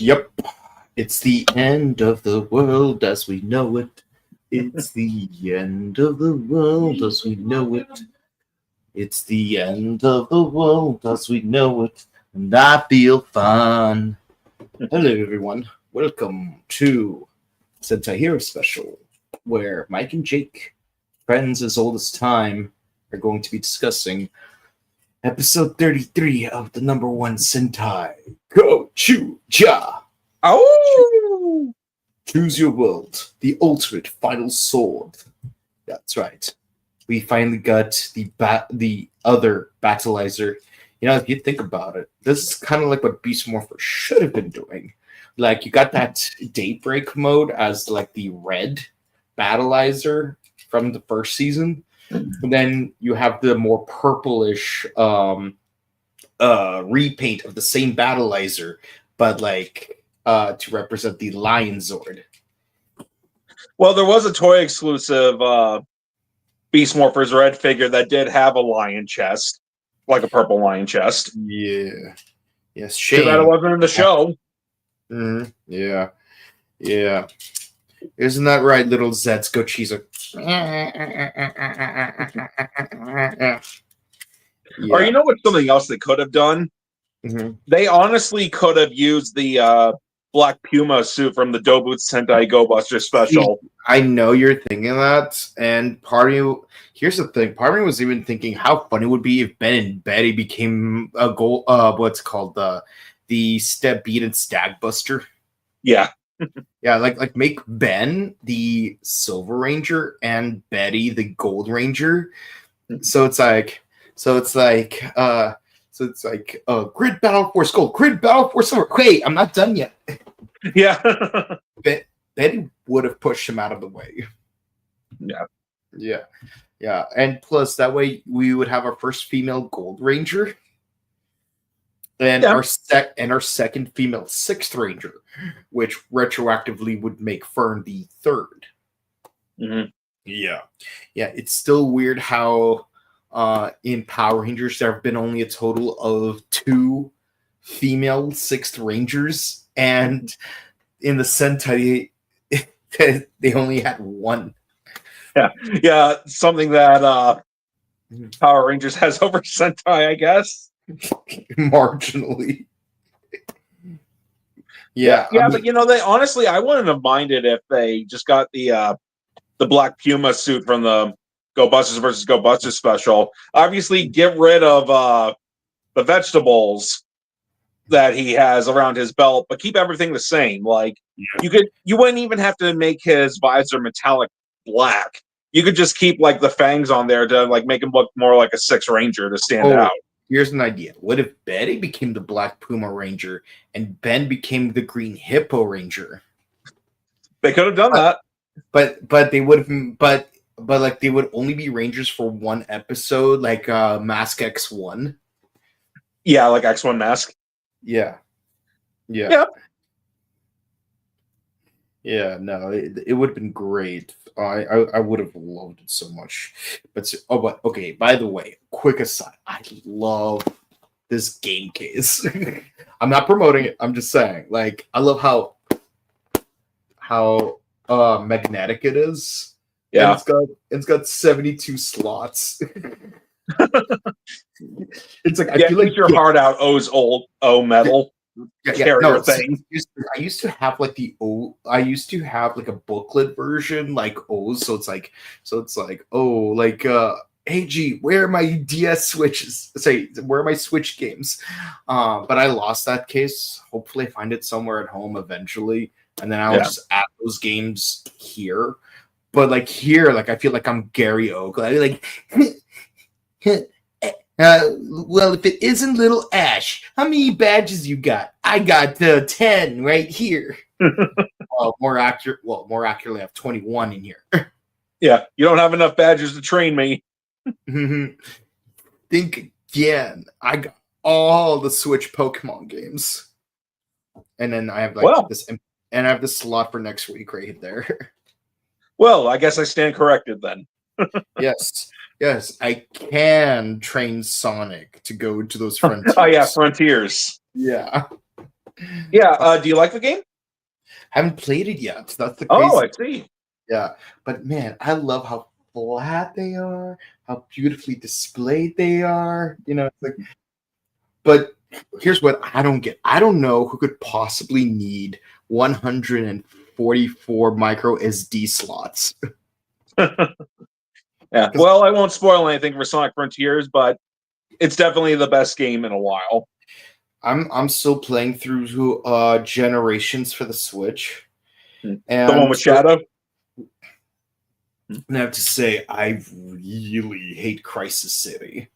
Yep. It's the end of the world as we know it. It's the end of the world as we know it. It's the end of the world as we know it. And I feel fine. Hello, everyone. Welcome to Sentai Hero Special, where Mike and Jake, friends as old as time, are going to be discussing episode 33 of the #1 Sentai Gozyuger. Oh! Choose your world, the ultimate final sword. That's right. We finally got the other battleizer. You know, if you think about it, this is kind of like what Beast Morpher should have been doing. Like, you got that Daybreak mode as like the red battleizer from the first season. And then you have the more purplish repaint of the same battleizer, but like to represent the Lion Zord. Well, there was a toy exclusive Beast Morpher's red figure that did have a lion chest, like a purple lion chest. Yeah. Yes, Too shame. bad it wasn't in the show. Mm-hmm. Yeah. Yeah. Isn't that right, little Zetsuko Cheezer? Or you know what? Something else they could have done? Mm-hmm. They honestly could have used the Black Puma suit from the No.1 Sentai Gozyuger Special. I know you're thinking that, and part of you. Here's the thing: part of me was even thinking how funny it would be if Ben and Betty became a goal. What's called the Step Beat and Stag Buster. Yeah. Yeah, like make Ben the Silver Ranger and Betty the Gold Ranger. So it's like Grid Battle Force Gold, Grid Battle Force Silver. Wait, I'm not done yet. Yeah. Betty would have pushed him out of the way. Yeah. And plus that way we would have our first female Gold Ranger. And our second female Sixth Ranger, which retroactively would make Fern the third. Mm-hmm. Yeah. It's still weird how in Power Rangers there have been only a total of 2 female Sixth Rangers, and in the Sentai they only had 1. Yeah. Something that Power Rangers has over Sentai, I guess. Marginally. Yeah, but you know, I wouldn't have minded if they just got the Black Puma suit from the Go Busters versus Go Busters special. Obviously, get rid of the vegetables that he has around his belt, but keep everything the same. Like you wouldn't even have to make his visor metallic black. You could just keep like the fangs on there to like make him look more like a Sixth Ranger to stand out. Here's an idea. What if Betty became the Black Puma Ranger and Ben became the Green Hippo Ranger? They could have done that. But they would have but like they would only be Rangers for 1 episode, like Mask X1. Yeah, like X1 Mask. Yeah. Yeah, no, it would have been great. I would have loved it so much. But okay, by the way, quick aside, I love this game case. I'm not promoting it, I'm just saying. Like, I love how magnetic it is. Yeah. And it's got 72 slots. It's like I feel like your heart out O's old metal. Carrier thing. I used to have like a booklet version like O's, so it's like hey G, where are my DS switches? Where are my Switch games? But I lost that case. Hopefully I find it somewhere at home eventually, and then I'll just add those games here. But like here, like I feel like I'm Gary Oak. Like well, if it isn't Little Ash, how many badges you got? I got 10 right here. More accurately, I have 21 in here. Yeah, you don't have enough badges to train me. Think again. I got all the Switch Pokemon games, and then I have this, and I have the slot for next week right there. Well, I guess I stand corrected then. Yes, I can train Sonic to go to those frontiers. Oh yeah, frontiers. Yeah. Yeah. Do you like the game? Haven't played it yet. That's the Oh, crazy. I see. Yeah, but man, I love how flat they are, how beautifully displayed they are. It's like, but here's what I don't get. I don't know who could possibly need 144 micro SD slots. Yeah. Well, I won't spoil anything for Sonic Frontiers, but it's definitely the best game in a while. I'm still playing through Generations for the Switch, The and one with Shadow. I have to say I really hate Crisis City.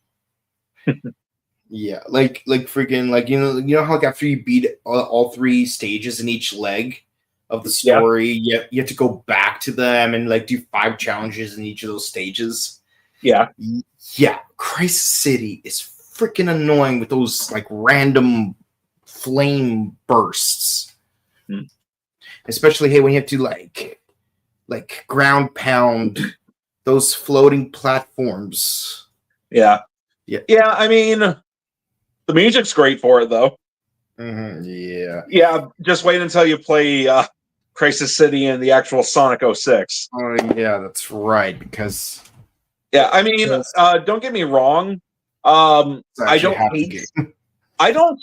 Yeah, like freaking how like after you beat all three stages in each leg of the story, you have to go back to them and like do 5 challenges in each of those stages. Yeah. Yeah, Crisis City is freaking annoying with those like random flame bursts. Especially when you have to like ground pound those floating platforms. Yeah. Yeah. Yeah, I mean, the music's great for it, though. Yeah. Yeah, just wait until you play Crisis City and the actual Sonic 06. Oh, yeah, that's right, because... Yeah, I mean, don't get me wrong. I don't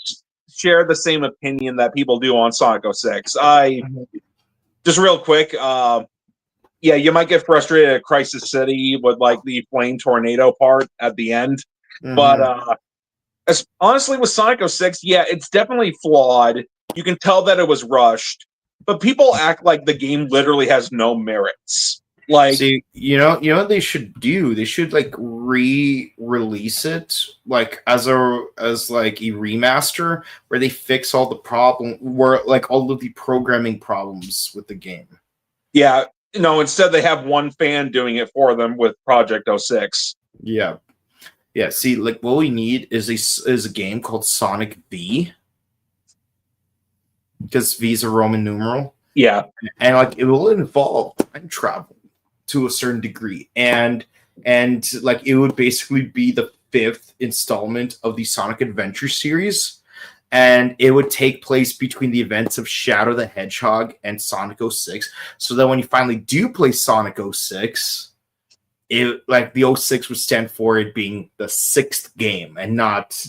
share the same opinion that people do on Sonic 06. Just real quick, yeah, you might get frustrated at Crisis City with like the flame tornado part at the end. But honestly, with Sonic 06, yeah, it's definitely flawed. You can tell that it was rushed, but people act like the game literally has no merits. Like, see, you know what they should do? They should like re-release it like as like a remaster where they fix all the all of the programming problems with the game. Yeah, no, instead they have one fan doing it for them with Project 06. Yeah. Yeah, see, like what we need is a game called Sonic V, because V is a Roman numeral. Yeah, and like it will involve time travel to a certain degree, and like it would basically be the 5th installment of the Sonic Adventure series, and it would take place between the events of Shadow the Hedgehog and Sonic 06. So that when you finally do play Sonic 06. It like the 06 would stand for it being the 6th game and not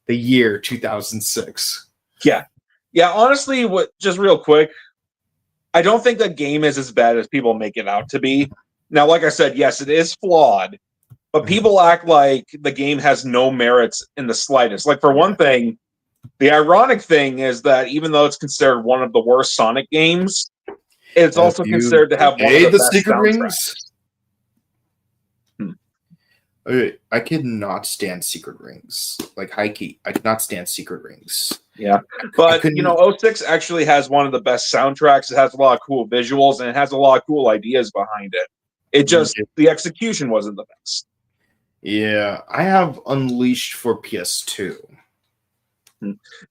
the year 2006. Yeah. Honestly, just real quick, I don't think the game is as bad as people make it out to be. Now, like I said, yes, it is flawed, but people act like the game has no merits in the slightest. Like, for one thing, the ironic thing is that even though it's considered one of the worst Sonic games, it's also considered to have one of the best Secret soundtracks. Rings. Okay, I cannot stand Secret Rings. Like high key, I cannot stand Secret Rings. Yeah, but 06 actually has one of the best soundtracks. It has a lot of cool visuals and it has a lot of cool ideas behind it. It just the execution wasn't the best. Yeah, I have Unleashed for PS2.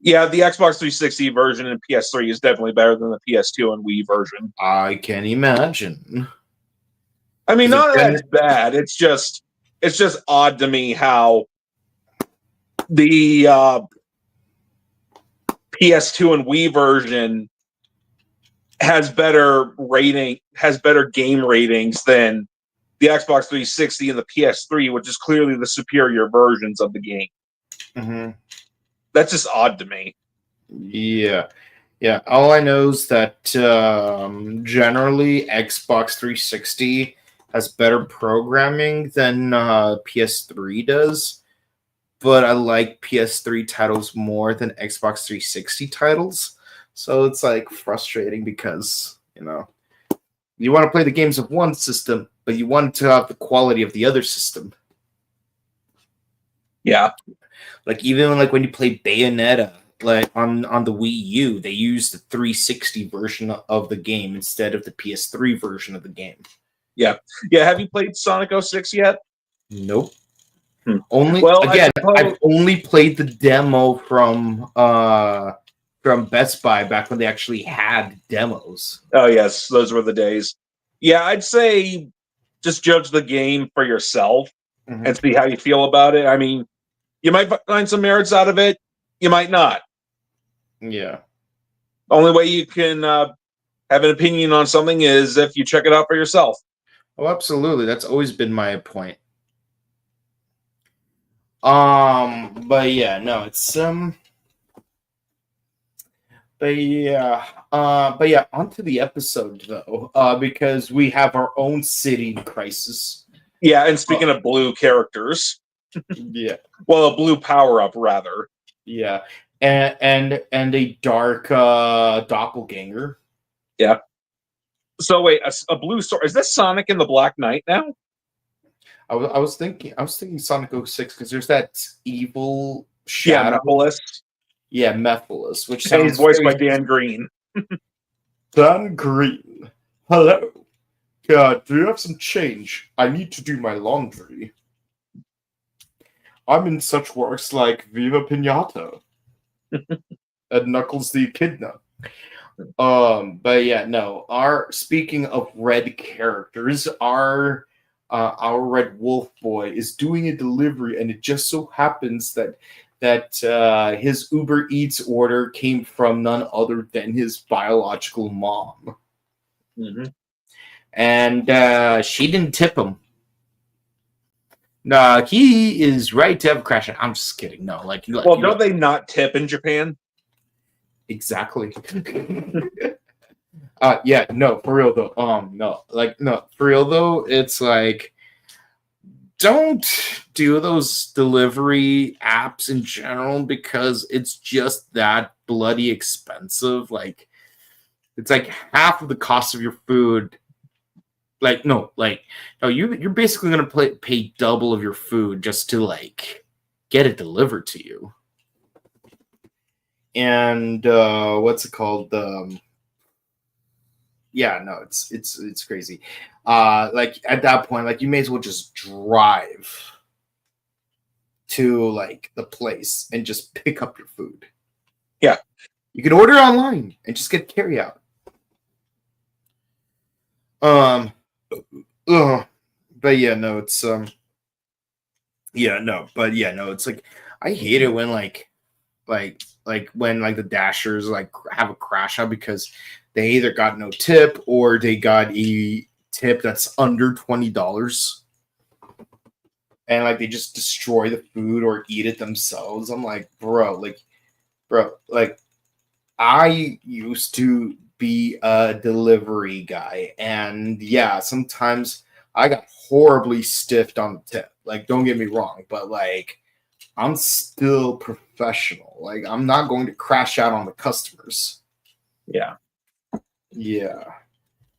Yeah, the Xbox 360 version and PS3 is definitely better than the PS2 and Wii version. I can imagine. I mean, none of that's bad. It's just odd to me how the PS2 and Wii version has better game ratings than the Xbox 360 and the PS3, which is clearly the superior versions of the game. Mm-hmm. That's just odd to me. Yeah. All I know is that generally Xbox 360 has better programming than PS3 does, but I like PS3 titles more than Xbox 360 titles. So it's like frustrating because, you want to play the games of one system, but you want to have the quality of the other system. Yeah. Like even like when you play Bayonetta, like on the Wii U, they use the 360 version of the game instead of the PS3 version of the game. Yeah. Have you played Sonic 06 yet? Nope. I've only played the demo from Best Buy back when they actually had demos. Oh yes, those were the days. Yeah, I'd say just judge the game for yourself and see how you feel about it. I mean, you might find some merits out of it, you might not. Yeah. The only way you can have an opinion on something is if you check it out for yourself. Oh, absolutely. That's always been my point. But yeah, no, it's but yeah, onto the episode though, because we have our own city in crisis. Yeah, and speaking of blue characters, Yeah, well, a blue power up rather. yeah, and a dark doppelganger. Yeah. So wait, a blue sword. Is this Sonic in the Black Knight now? I was thinking Sonic 06 because there's that evil shadow. Yeah, Mephiles. Yeah, Mephiles, which And he's sounds voiced by Dan Green. Dan Green. Hello. Do you have some change? I need to do my laundry. I'm in such works like Viva Pinata and Knuckles the Echidna. But yeah, no. Speaking of red characters, our Red Wolf boy is doing a delivery, and it just so happens that his Uber Eats order came from none other than his biological mom. Mm-hmm. And she didn't tip him. No, he is right to have a crash. I'm just kidding. No, well, don't they not tip in Japan? Exactly. Yeah, no, for real though. No, for real though. It's like, don't do those delivery apps in general because it's just that bloody expensive. Like, it's like half of the cost of your food. You're basically gonna pay double of your food just to get it delivered to you. And what's it called? Yeah, no, it's crazy. At that point, you may as well just drive to the place and just pick up your food. Yeah, you can order online and just get carry out. But yeah, no, it's it's like I hate it when when the dashers have a crash out because they either got no tip or they got a tip that's under $20 and they just destroy the food or eat it themselves. I'm like, bro, I used to be a delivery guy, and yeah, sometimes I got horribly stiffed on the tip. Don't get me wrong, but I'm still professional. I'm not going to crash out on the customers. Yeah. Yeah.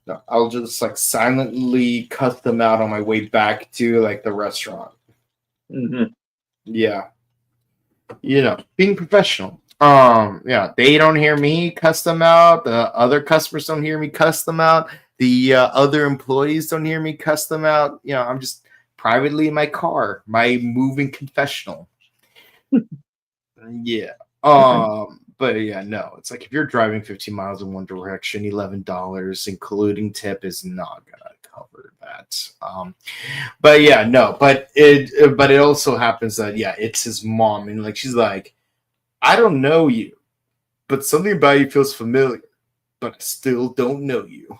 No, I'll just silently cut them out on my way back to the restaurant. Mm-hmm. Yeah. Being professional. Yeah, they don't hear me cuss them out. The other customers don't hear me cuss them out. The other employees don't hear me cuss them out. I'm just privately in my car, my moving confessional. Yeah. But yeah, no, it's if you're driving 15 miles in one direction, $11, including tip, is not gonna cover that. But yeah, no, but it also happens that it's his mom, and she's like, I don't know you, but something about you feels familiar, but I still don't know you.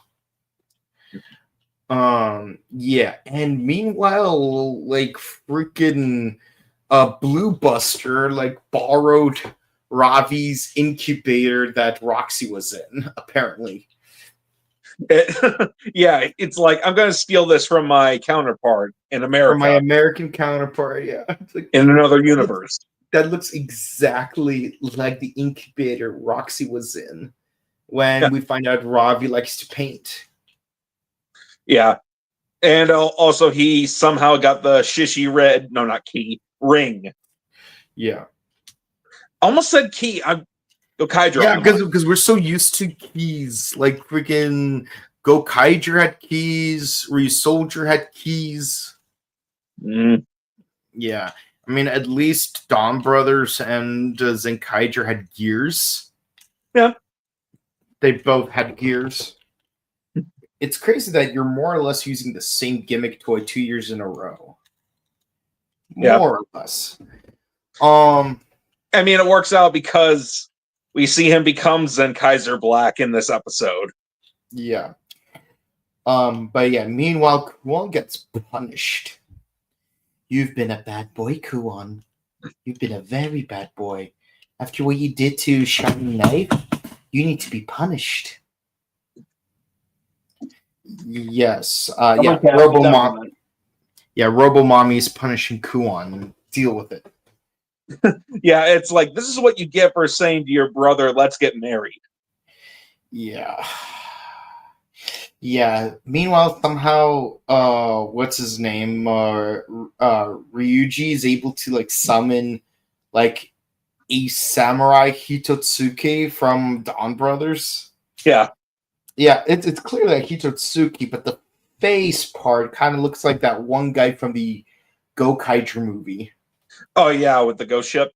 Yeah, and meanwhile, freaking Blue Buster borrowed Ravi's incubator that Roxy was in, apparently. Yeah, it's I'm gonna steal this from my counterpart in America. From my American counterpart, yeah. In another universe. That looks exactly like the incubator Roxy was in when we find out Ravi likes to paint. Yeah. And also he somehow got the ring. Yeah. Almost said key. I'm Gokaiger. Yeah, because we're so used to keys. Freaking Gokaiger had keys, Ryusoldier had keys. Mm. Yeah. I mean, at least Dawn Brothers and Zenkaiger had gears. Yeah. They both had gears. It's crazy that you're more or less using the same gimmick toy 2 years in a row. More or less. I mean, it works out because we see him become Zenkaiser Black in this episode. Yeah. But yeah, meanwhile, Kuon gets punished. You've been a bad boy, Kuon. You've been a very bad boy. After what you did to Shining Knife, you need to be punished. Yes. Yeah, Robomom. Yeah, Robomommy is punishing Kuon. Deal with it. Yeah, it's like, this is what you get for saying to your brother, let's get married. Yeah. Yeah. Meanwhile, somehow, what's his name? Ryuji is able to like summon like a samurai Hitotsuke from Dawn Brothers. Yeah. Yeah, it's clear that Hitotsuke, but the face part kind of looks like that one guy from the Gokaiger movie. Oh yeah, with the ghost ship.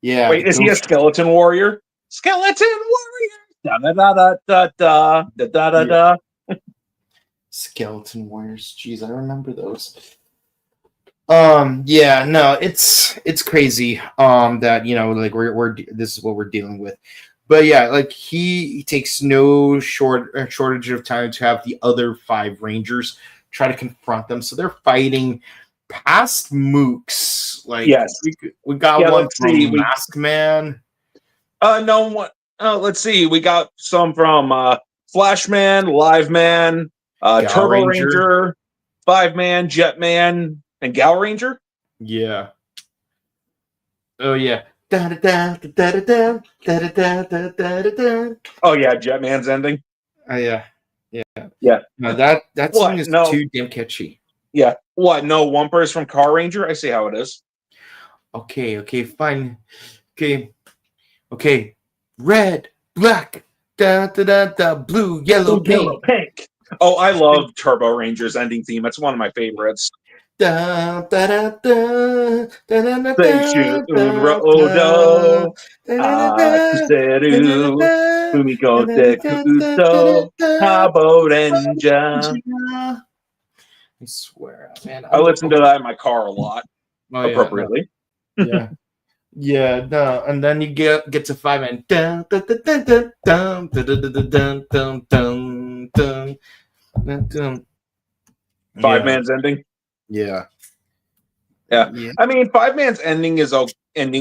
Yeah. Wait, is he a skeleton warrior? Skeleton warrior. Da da da da da da da da da. Skeleton Warriors. Jeez, I remember those. Yeah, no, it's crazy. That like we're this is what we're dealing with. But yeah, like he takes no shortage of time to have the other 5 Rangers try to confront them. So they're fighting past Mooks. Like, yes, we got one from Mask Man. No one. Let's see. We got some from Flashman, Live Man, Turbo Ranger, 5-Man, Jetman, and Gal Ranger. Yeah. Oh yeah. Oh yeah, Jetman's ending. Yeah. No, that song is too damn catchy. Yeah. What? No, Wumper is from Car Ranger? I see how it is. Okay, fine. Okay. Red, black, blue, yellow, pink. Oh, I love Turbo Ranger's ending theme. It's one of my favorites. Seishu Rodo Akuseru Fumiko Kuso Haborenja. I swear, man. I listen to that in my car a lot. Appropriately. Yeah, no, and then you get to 5-Man. Dun, dun, dun, dun, dun, dun, dun, dun, dun, dun. 5-Man's ending. Yeah. I mean, 5-Man's ending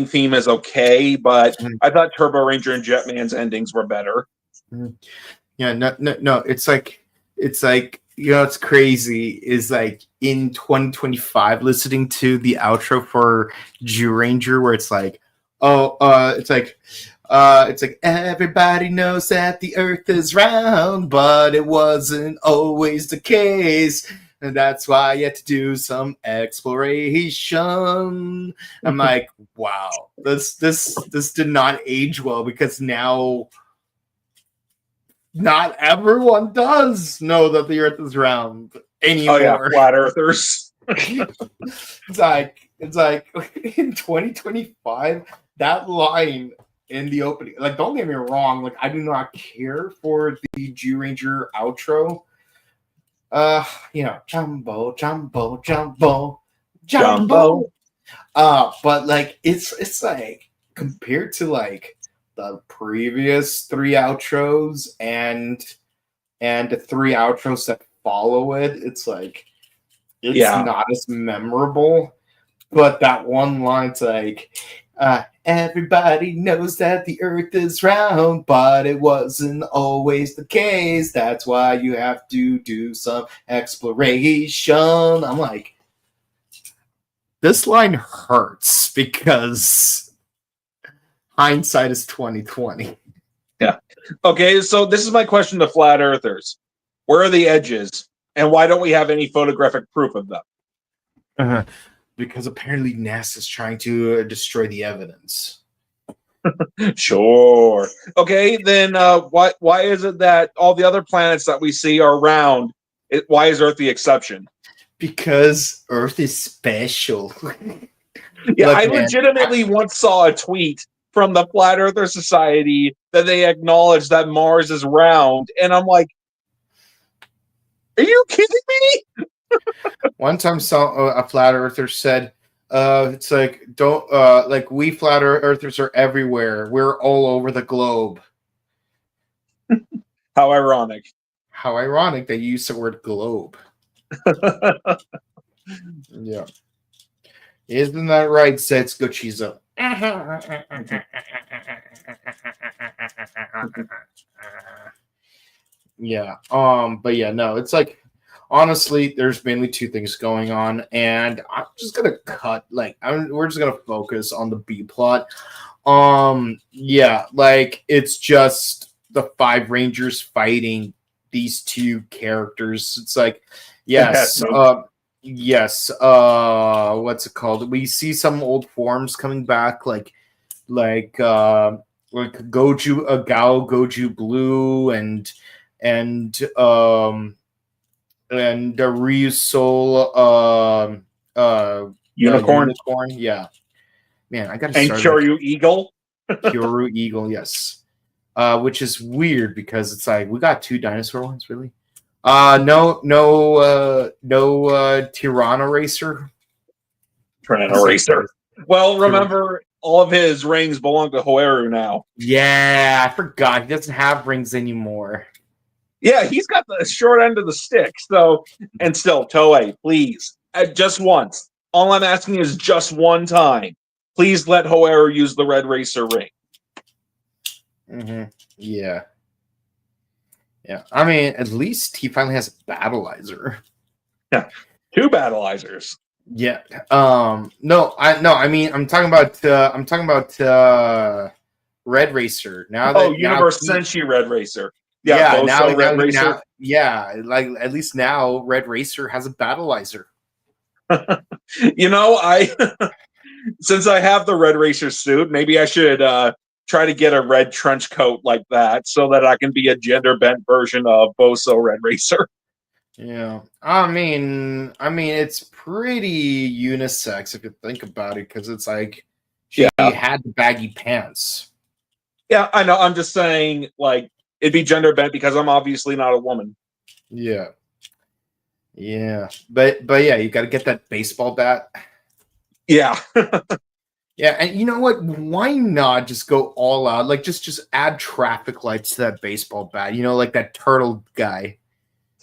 theme is okay, but I thought Turbo Ranger and Jetman's endings were better. Yeah, no. It's like it's crazy is like in 2025 listening to the outro for Jew Ranger where it's like it's like everybody knows that the earth is round, but it wasn't always the case. And that's why you had to do some exploration. I'm like, wow, this did not age well because now not everyone does know that the earth is round anymore. Oh yeah, flat earthers. It's like in 2025, that line in the opening, like, don't get me wrong, like I do not care for the Jew Ranger outro. Jumbo. But like it's like compared to like the previous 3 outros and the 3 outros that follow it, it's like it's not as memorable. But that one line's like everybody knows that the earth is round, but it wasn't always the case. That's why you have to do some exploration. I'm like, this line hurts because hindsight is 2020. Yeah. Okay, so this is my question to flat earthers. Where are the edges? And why don't we have any photographic proof of them? Because apparently NASA's trying to destroy the evidence. Sure. Okay, then why is it that all the other planets that we see are round? Why is Earth the exception? Because Earth is special. Yeah, look, I legitimately once saw a tweet from the Flat Earther Society that they acknowledged that Mars is round, and I'm like, are you kidding me? One time, a flat earther said, "It's like don't like we flat earthers are everywhere. We're all over the globe. How ironic. How ironic they use the word globe. Yeah. Isn't that right, Setsuko Chizo? Yeah. But yeah, no, it's like honestly, there's mainly two things going on, and I'm just gonna cut we're just gonna focus on the B plot. Yeah, like it's just the five Rangers fighting these two characters. It's like, yes, yes, what's it called? We see some old forms coming back, like Gao Goju Blue and Ryu's Soul Unicorn. Unicorn. Yeah. Man, I gotta And start Kyoryu Eagle. Kyoru Eagle, yes. Which is weird because it's like we got two dinosaur ones, really. No Tyranno Racer. Tyranno Racer. Well, remember, all of his rings belong to Hoeru now. Yeah, I forgot. He doesn't have rings anymore. Yeah, he's got the short end of the stick. So, and still, Toei, please, just once. All I'm asking is just one time. Please let Hoeru use the Red Racer ring. Mm-hmm. Yeah. Yeah. I mean, at least he finally has a battleizer. Yeah. Two battleizers. Yeah. I mean, I'm talking about Red Racer. Universe Senshi Red Racer. Yeah, Red Racer. Like at least now Red Racer has a battleizer. Since I have the Red Racer suit, maybe I should try to get a red trench coat like that so that I can be a gender bent version of Boso Red Racer. Yeah, I mean, it's pretty unisex if you think about it, because it's like she had the baggy pants. Yeah, I know. I'm just saying, like, it'd be gender bent because I'm obviously not a woman. Yeah, but yeah, you got to get that baseball bat. Yeah. Yeah, and you know what? Why not just go all out? Like, just add traffic lights to that baseball bat. You know, like that turtle guy.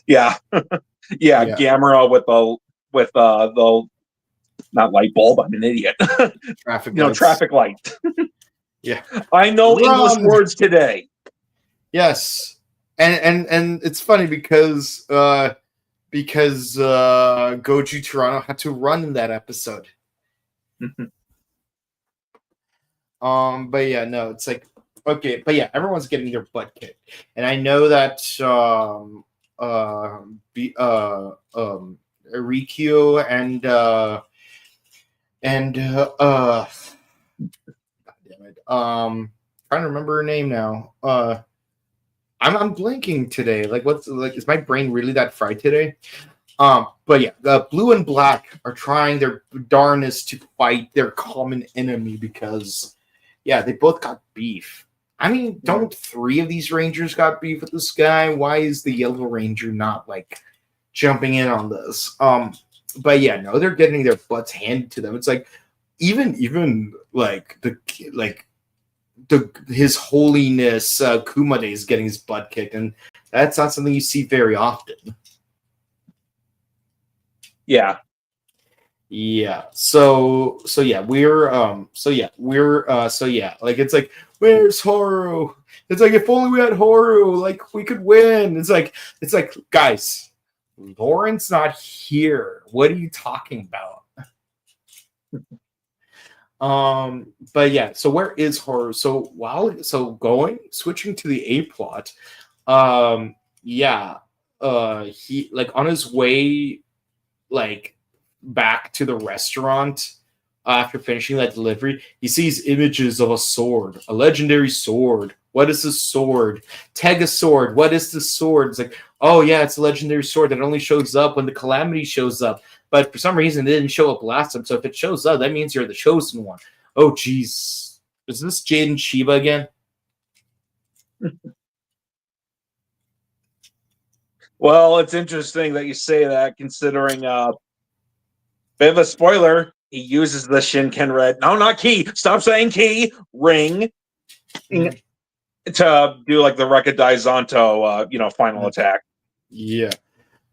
Yeah. Yeah, Gamera with the not light bulb. I'm an idiot. Traffic light. Yeah, I know English words today. Yes, and it's funny because Goju Toronto had to run in that episode. But yeah, no, it's like okay, but yeah, everyone's getting their butt kicked, and I know that Rikyu and God damn it, trying to remember her name now. I'm blanking today. Like, is my brain really that fried today? But yeah, the blue and black are trying their darnest to fight their common enemy because, yeah, they both got beef. I mean, don't three of these Rangers got beef with this guy? Why is the Yellow Ranger not like jumping in on this? But yeah, no, they're getting their butts handed to them. It's like even like His Holiness Kumade is getting his butt kicked, and that's not something you see very often. Yeah. So yeah, like it's like, where's Horu? It's like, if only we had Horu, like we could win. It's like guys, Lauren's not here. What are you talking about? But yeah, so where is Horu? So switching to the A plot, he like on his way like back to the restaurant after finishing that delivery, he sees images of a sword, a legendary sword. What is this sword? Tega sword. What is this sword? It's like, oh yeah, it's a legendary sword that only shows up when the calamity shows up. But for some reason, it didn't show up last time. So if it shows up, that means you're the chosen one. Oh, geez. Is this Jaden Shiba again? Well, it's interesting that you say that, considering bit of a spoiler. he uses the Shinken Red. No, not key. Stop saying key. Ring to do like the Rekadai Zanto, final attack. Yeah,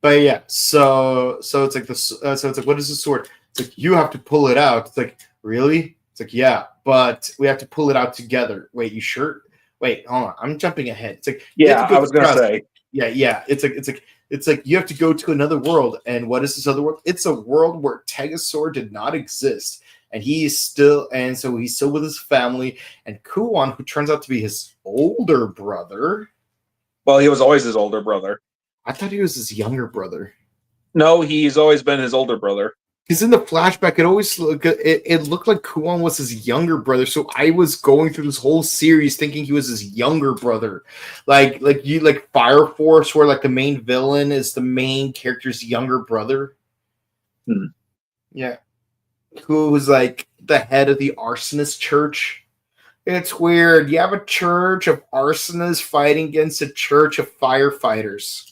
but yeah. So it's like this. So it's like, what is the sword? It's like you have to pull it out. It's like, really? It's like, yeah, but we have to pull it out together. Wait, you sure? Wait, hold on. I'm jumping ahead. It's like, yeah, I was gonna say. Yeah. It's like you have to go to another world. And what is this other world? It's a world where Tegasaur did not exist. And he's still with his family. And Kuon, who turns out to be his older brother. Well, he was always his older brother. I thought he was his younger brother. No, he's always been his older brother. Because in the flashback, it looked like Kuon was his younger brother. So I was going through this whole series thinking he was his younger brother, like Fire Force, where like the main villain is the main character's younger brother. Yeah, who was like the head of the arsonist church. It's weird. You have a church of arsonists fighting against a church of firefighters.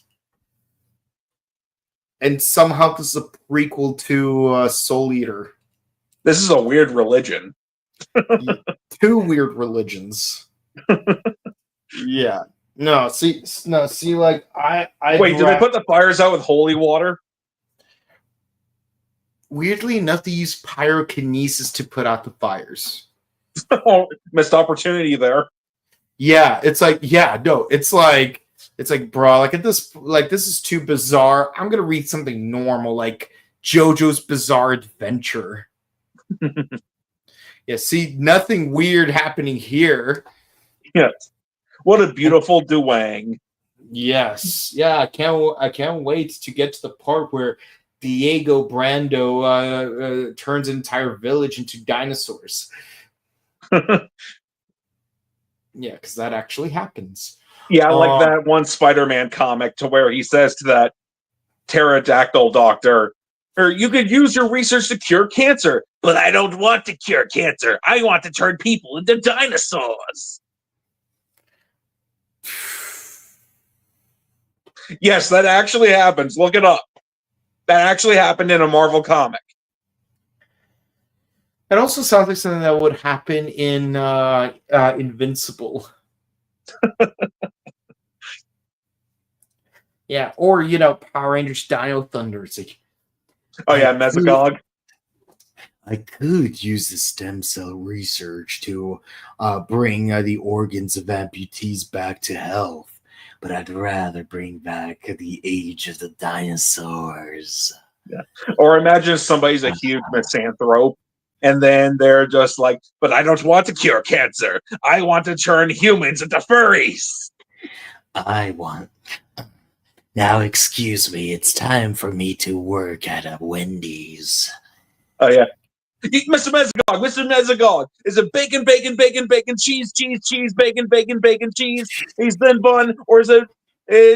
And somehow this is a prequel to Soul Eater. This is a weird religion. Two weird religions. Yeah. No, see, like I wait, do they put the fires out with holy water? Weirdly enough, they use pyrokinesis to put out the fires. Oh, missed opportunity there. Yeah, it's like, it's like, bro, like this is too bizarre. I'm gonna read something normal, like JoJo's Bizarre Adventure. Yeah, see, nothing weird happening here. Yes. What a beautiful Duang. Yes. Yeah, I can't wait to get to the part where Diego Brando turns an entire village into dinosaurs. Yeah, because that actually happens. Yeah, like that one Spider-Man comic to where he says to that pterodactyl doctor, or you could use your research to cure cancer, but I don't want to cure cancer. I want to turn people into dinosaurs. Yes, that actually happens. Look it up. That actually happened in a Marvel comic. It also sounds like something that would happen in Invincible. Yeah, or Power Rangers Dino Thunder. It's like, oh yeah, Mesogog. I could use the stem cell research to bring the organs of amputees back to health, but I'd rather bring back the age of the dinosaurs. Yeah. Or imagine somebody's a huge misanthrope, and then they're just like, but I don't want to cure cancer. I want to turn humans into furries. Now, excuse me, it's time for me to work at a Wendy's. Oh, yeah. Mr. Mesogog, is it bacon, cheese, bacon, cheese? Is then bun, or is it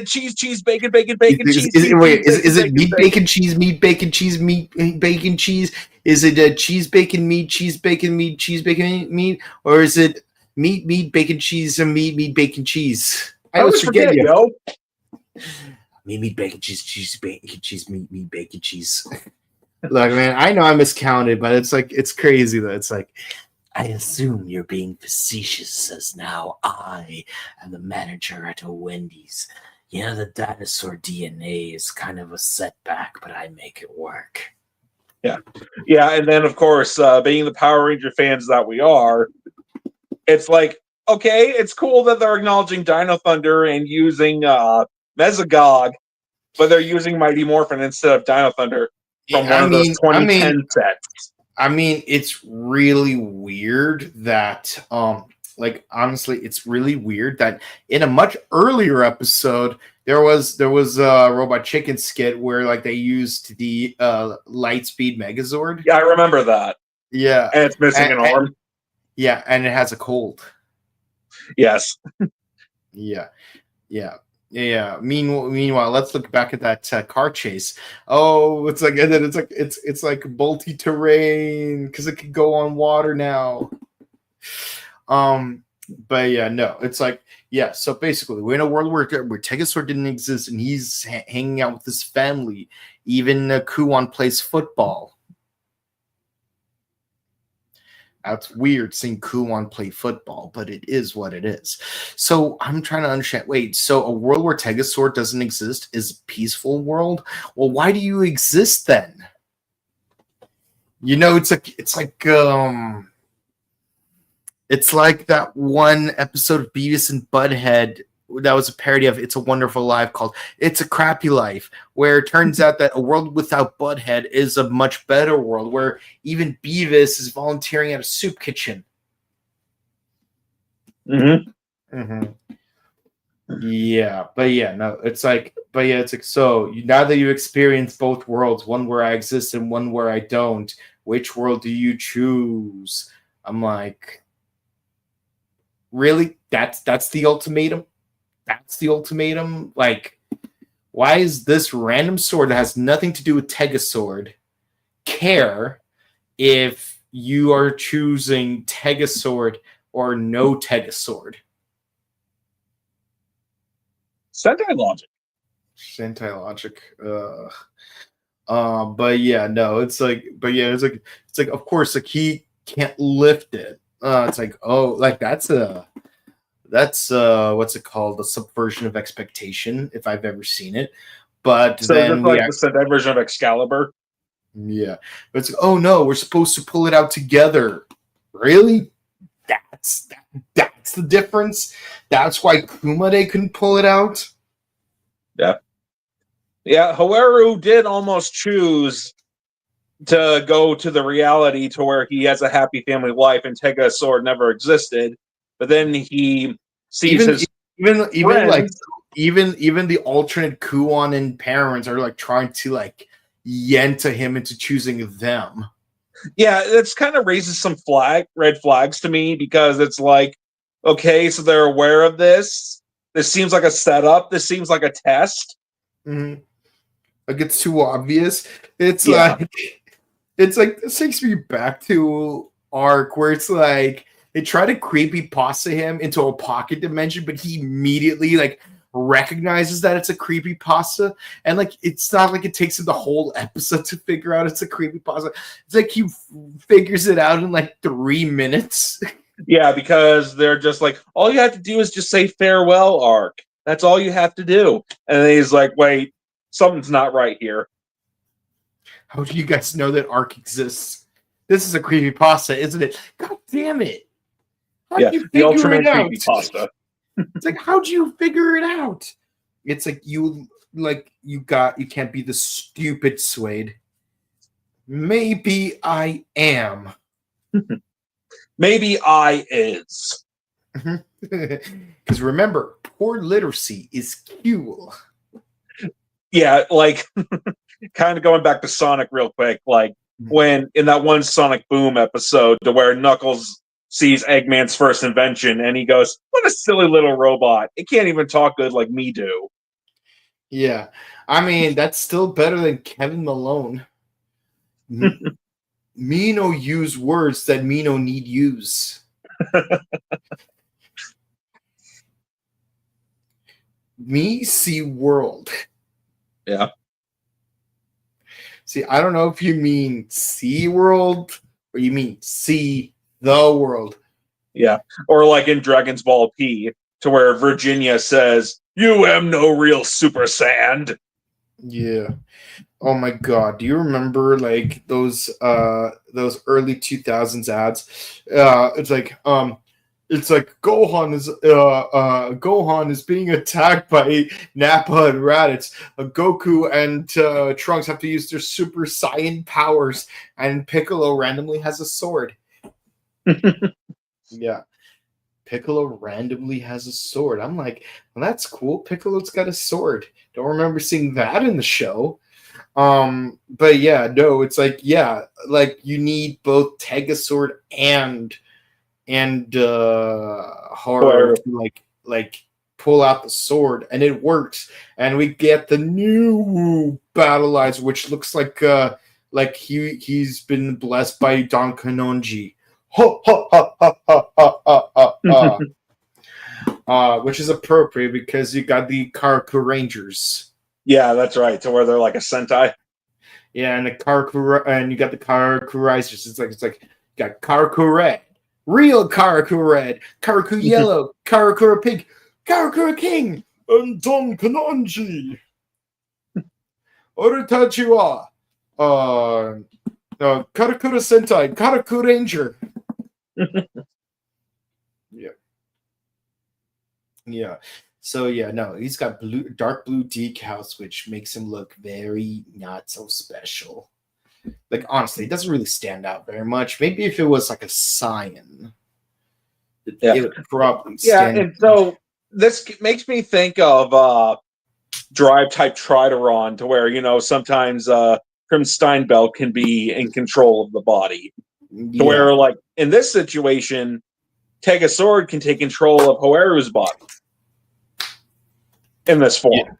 cheese, bacon, cheese? Is it meat, bacon, cheese, meat, bacon, cheese, meat, bacon, cheese? Is it cheese, bacon, meat, cheese, bacon, meat, cheese, bacon, meat? Or is it meat, bacon, cheese, and meat, bacon, cheese? I always forget, yo. Meat, bacon, cheese, bacon, cheese, meat, bacon, cheese. Look, man, I know I miscounted, but it's like, it's crazy that it's like, I assume you're being facetious, as now I am the manager at a Wendy's. The dinosaur DNA is kind of a setback, but I make it work. Yeah. And then, of course, being the Power Ranger fans that we are, it's like, okay, it's cool that they're acknowledging Dino Thunder and using Mesogog, but they're using Mighty Morphin instead of Dino Thunder from one of those 2010 sets. I mean, it's really weird that, honestly, it's really weird that in a much earlier episode, there was a Robot Chicken skit where, like, they used the Lightspeed Megazord. Yeah, I remember that. Yeah. And it's missing an arm. Yeah, and it has a cold. Yes. Yeah. Meanwhile, let's look back at that car chase. Oh, it's like, and then it's like multi-terrain because it can go on water now. But yeah, no, it's like, yeah. So basically, we're in a world where Tegasaur didn't exist, and he's hanging out with his family. Even Kuon plays football. That's weird seeing Kuon play football, but it is what it is. So I'm trying to understand. Wait, so a world where Tegasort doesn't exist is a peaceful world? Well, why do you exist then? You know, it's like that one episode of Beavis and Butthead that was a parody of It's a Wonderful Life called It's a Crappy Life, where it turns out that a world without Butthead is a much better world, where even Beavis is volunteering at a soup kitchen. Yeah, it's like, so now that you experience both worlds, one where I exist and one where I don't, which world do you choose? I'm like, really? That's the ultimatum? That's the ultimatum? Like, why is this random sword that has nothing to do with Tegasword care if you are choosing Tegasword or no Tegasword? Sentai logic. But yeah, no, it's like, of course, like he can't lift it. It's like, oh, like that's what's it called? A subversion of expectation, if I've ever seen it. But so then just like the Sentai version of Excalibur. Yeah, but it's like, oh no, we're supposed to pull it out together. Really? That's the difference. That's why Kumade couldn't pull it out. Yeah. Hoaru did almost choose to go to the reality to where he has a happy family life and Tegasword never existed. But then he sees even the alternate Kuon and parents are like trying to like yenta him into choosing them. Yeah, it's kind of raises some red flags to me, because it's like, okay, so they're aware of this. This seems like a setup. This seems like a test. Mm-hmm. Like it's too obvious. It's like this takes me back to Arc, where it's like they try to creepypasta him into a pocket dimension, but he immediately like recognizes that it's a creepypasta, and like it's not like it takes him the whole episode to figure out it's a creepypasta. It's like he figures it out in like 3 minutes. Yeah, because they're just like, all you have to do is just say farewell, Arc. That's all you have to do. And then he's like, wait, something's not right here. How do you guys know that Arc exists? This is a creepypasta, isn't it? God damn it. How do you figure it out? Creepypasta. It's like, how do you figure it out? It's like you can't be the stupid Suede. Maybe I am. Maybe I is. Because remember, poor literacy is cool. Yeah, like kind of going back to Sonic real quick, like when in that one Sonic Boom episode to where Knuckles sees Eggman's first invention and he goes, what a silly little robot. It can't even talk good like me do. Yeah. I mean, that's still better than Kevin Malone. Me no use words that me no need use. Me see world. Yeah. See, I don't know if you mean see world or you mean see the world. Yeah. Or like in Dragon's Ball P, to where Virginia says, you am no real Super Sand. Yeah. Oh my god, do you remember like those early 2000s ads? It's like Gohan is being attacked by Nappa and Raditz. Goku and Trunks have to use their Super Saiyan powers, and Piccolo randomly has a sword. Yeah. Piccolo randomly has a sword. I'm like, well, that's cool. Piccolo's got a sword. Don't remember seeing that in the show. But yeah, no, it's like, yeah, like you need both Tegasword and horror to like pull out the sword, and it works, and we get the new Battleizer, which looks like he's been blessed by Don Kanonji. Which is appropriate because you got the Karaku Rangers. Yeah, that's right. To where they're like a Sentai. Yeah, and the Karaku, and you got the Karaku Risers. It's like got Karaku Red, real Karaku Red, Karaku Yellow, Karakura Pink, Karakura King, and Don Kanonji. Oritachi wa Karakura Sentai, Karaku Ranger. Yeah. Yeah. So yeah, no, he's got dark blue decals, which makes him look very not so special. Like honestly, it doesn't really stand out very much. Maybe if it was like a cyan, it would probably stand. And so this makes me think of Drive type Trideron, to where sometimes Crim Steinbelt can be in control of the body. To where, like in this situation, Sword can take control of Hoeru's body in this form.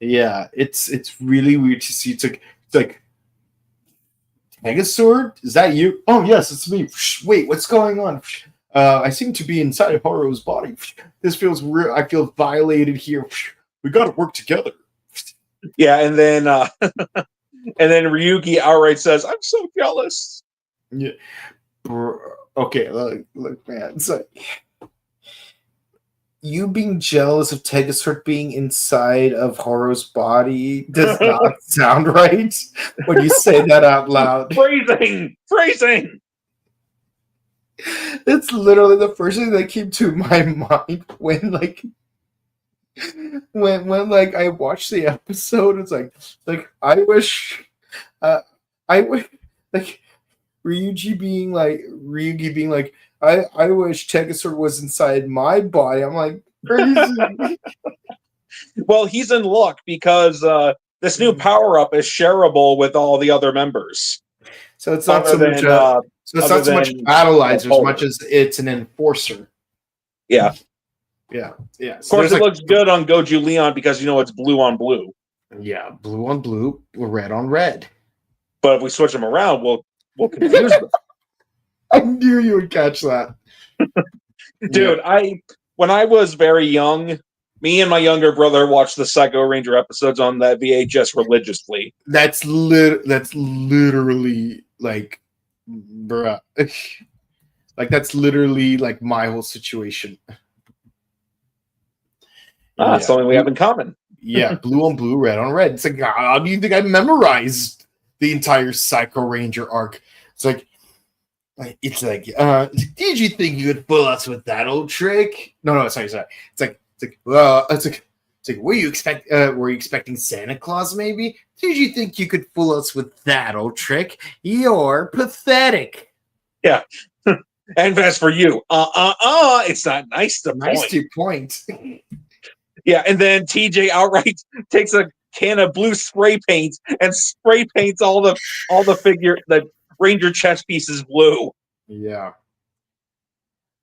Yeah, it's really weird to see. It's like Sword? Is that you? Oh yes, it's me. Wait, what's going on? I seem to be inside Hoeru's body. This feels real. I feel violated here. We got to work together. Yeah, and then Ryugi outright says, "I'm so jealous." Yeah. Okay, look, man. It's like you being jealous of Sword being inside of Hoeru's body does not sound right when you say that out loud. Phrasing. It's literally the first thing that came to my mind when I watched the episode. It's like I wish like Ryugi being like I wish Sword was inside my body. I'm like crazy. Well, he's in luck because this new power up is shareable with all the other members. So it's not so much. So it's not so much battleizer as much as it's an enforcer. Yeah. Yeah. Of course, it looks good on Goju Leon because it's blue on blue. Yeah, blue on blue, red on red. But if we switch them around, we'll confuse them. I knew you would catch that. Dude, when I was very young, me and my younger brother watched the Psycho Ranger episodes on that VHS religiously. That's literally like, bruh. Like that's literally like my whole situation. Something we have in common. Yeah, blue on blue, red on red. It's like, how do you think I memorized the entire Psycho Ranger arc? It's like, did you think you could fool us with that old trick? No, sorry. It's like, were you expecting Santa Claus maybe? Did you think you could fool us with that old trick? You're pathetic. Yeah. And as for you, it's not nice to point. Yeah, and then TJ outright takes a can of blue spray paint and spray paints all the Ranger chest pieces blue. Yeah.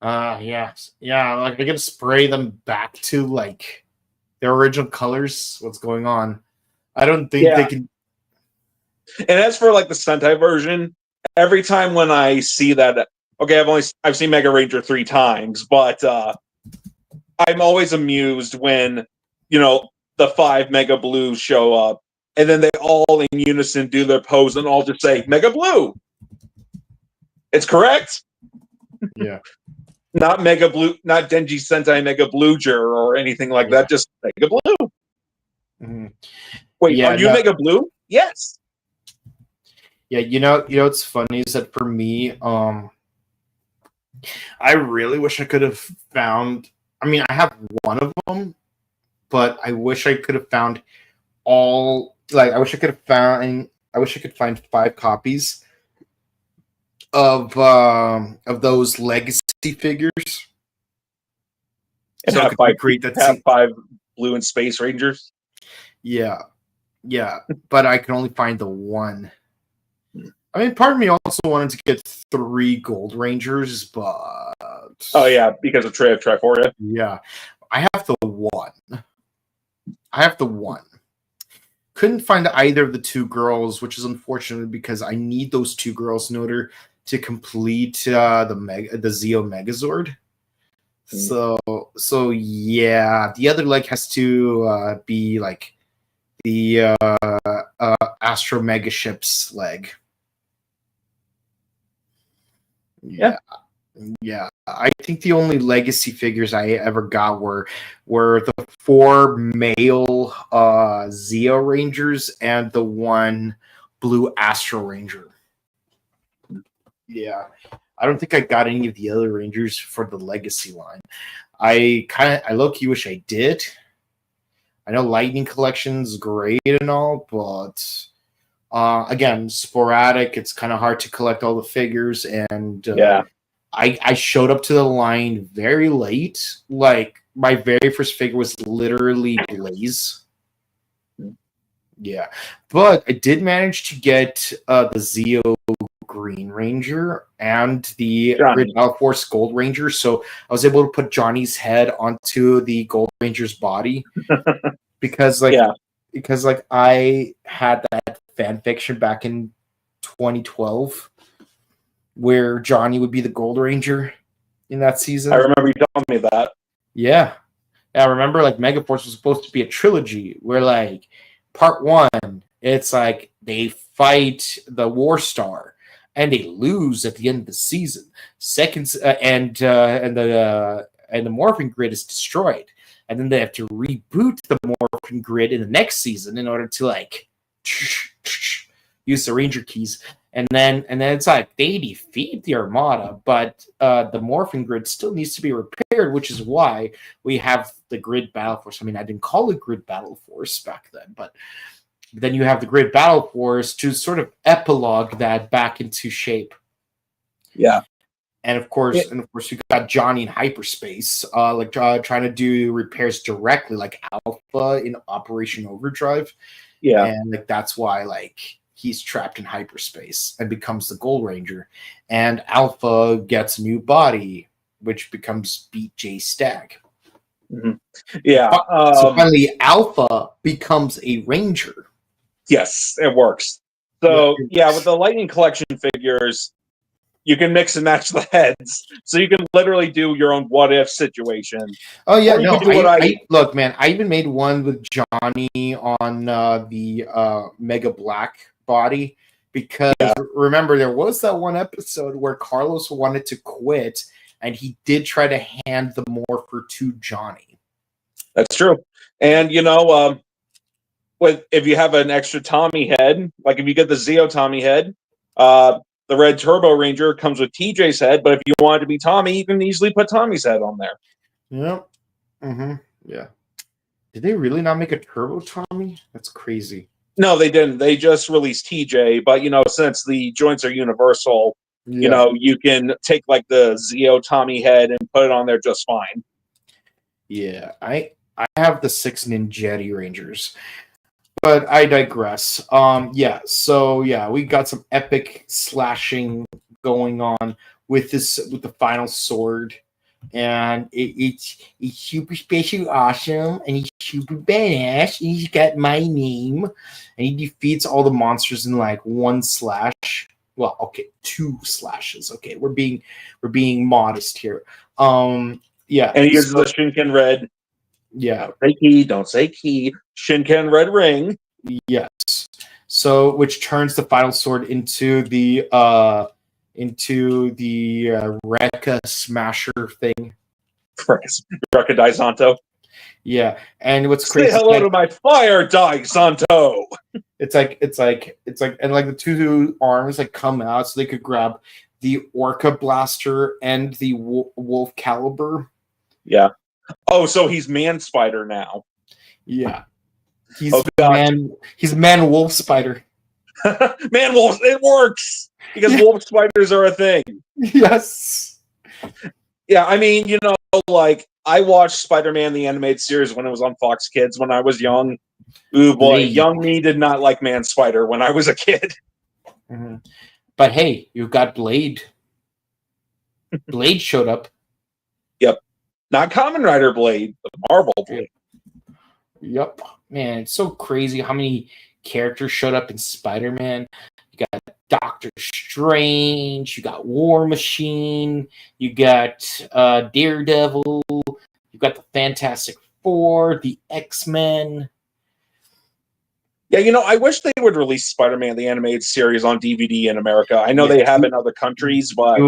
Yeah. Like I can spray them back to like their original colors. What's going on? I don't think they can. And as for like the Sentai version, every time when I see that, okay, I've seen Mega Ranger 3 times, but I'm always amused when the 5 Mega Blues show up, and then they all in unison do their pose and all just say Mega Blue. It's correct. Yeah. Not Mega Blue, not Denji Sentai Mega Blueger or anything like that. Just Mega Blue. Mm-hmm. Wait, are you Mega Blue? Yes. Yeah, you know what's funny is that for me, I really wish I could have found. I mean, I have one of them, but I wish I could have found all. Like, I wish I could find 5 copies of those legacy figures. And so have 5 Blue and Space Rangers. Yeah, but I can only find the one. I mean, part of me also wanted to get 3 Gold Rangers, but because of Triforia. Yeah, I have the one. Couldn't find either of the 2 girls, which is unfortunate because I need those 2 girls in order to complete the Zeo Megazord. So yeah, the other leg has to be like the Astro Mega Ships leg. Yeah. Yeah, I think the only legacy figures I ever got were the 4 male Zeo Rangers and the 1 blue Astro Ranger. Yeah, I don't think I got any of the other Rangers for the legacy line. I low-key wish I did. I know Lightning Collection's great and all, but again, sporadic. It's kind of hard to collect all the figures, and I showed up to the line very late. Like, my very first figure was literally Blaze. Yeah. But I did manage to get the Zeo Green Ranger and the Grid Battle Force Gold Ranger. So I was able to put Johnny's head onto the Gold Ranger's body. because I had that fan fiction back in 2012 where Johnny would be the Gold Ranger in that season. I remember you telling me that. Yeah. I remember like Megaforce was supposed to be a trilogy where like part 1, it's like they fight the War Star and they lose at the end of the season. Second, and the Morphin Grid is destroyed. And then they have to reboot the Morphin Grid in the next season in order to like use the Ranger keys. And then it's like they defeat the Armada, but the Morphin Grid still needs to be repaired, which is why we have the Grid Battle Force. I mean, I didn't call it Grid Battle Force back then, but then you have the Grid Battle Force to sort of epilogue that back into shape. Yeah. And of course, you got Johnny in hyperspace, trying to do repairs directly, like Alpha in Operation Overdrive. Yeah. And like that's why like he's trapped in hyperspace and becomes the Gold Ranger. And Alpha gets a new body, which becomes Beat J Stag. Mm-hmm. Yeah. So finally, Alpha becomes a Ranger. Yes, it works. So, with the Lightning Collection figures, you can mix and match the heads. So you can literally do your own what-if situation. Oh, yeah. No, look, man, I even made one with Johnny on the Mega Black body because remember, there was that one episode where Carlos wanted to quit and he did try to hand the Morpher to Johnny. That's true. And, if you have an extra Tommy head, like if you get the Zeo Tommy head, the Red Turbo Ranger comes with TJ's head, but if you want it to be Tommy, you can easily put Tommy's head on there. Yep. Mm-hmm. Yeah. Did they really not make a Turbo Tommy? That's crazy. No, they didn't. They just released TJ, but since the joints are universal, you can take like the Zeo Tommy head and put it on there just fine. Yeah, I have the 6 Ninjetti Rangers. But I digress. We got some epic slashing going on with the final sword, and it's super special, awesome, and he's super badass. And he's got my name, and he defeats all the monsters in like 1 slash. Well, okay, 2 slashes. Okay, we're being modest here. And he uses the Shinken Red. Yeah. Don't say key. Shinken Red Ring. Yes. So, which turns the final sword into the Rekka Smasher thing. Rekka Dai Santo. Yeah, and what's crazy? Say hello to my fire, Dai Santo. It's like, and like the 2 arms like come out so they could grab the Orca Blaster and the Wolf Caliber. Yeah. Oh, so he's Man Spider now. Yeah. He's Man Wolf Spider. Man Wolf, it works because wolf spiders are a thing. Yes. Yeah, I mean, like I watched Spider-Man the animated series when it was on Fox Kids when I was young. Ooh boy, young me did not like Man Spider when I was a kid. Mm-hmm. But hey, you got Blade. Blade showed up. Yep. Not Kamen Rider Blade, the Marvel Blade. Yep. Man, it's so crazy how many characters showed up in Spider-Man. You got Doctor Strange, you got War Machine, you got Daredevil, you got the Fantastic Four, the X-Men. Yeah, I wish they would release Spider-Man the animated series on DVD in America. I know they have in other countries, but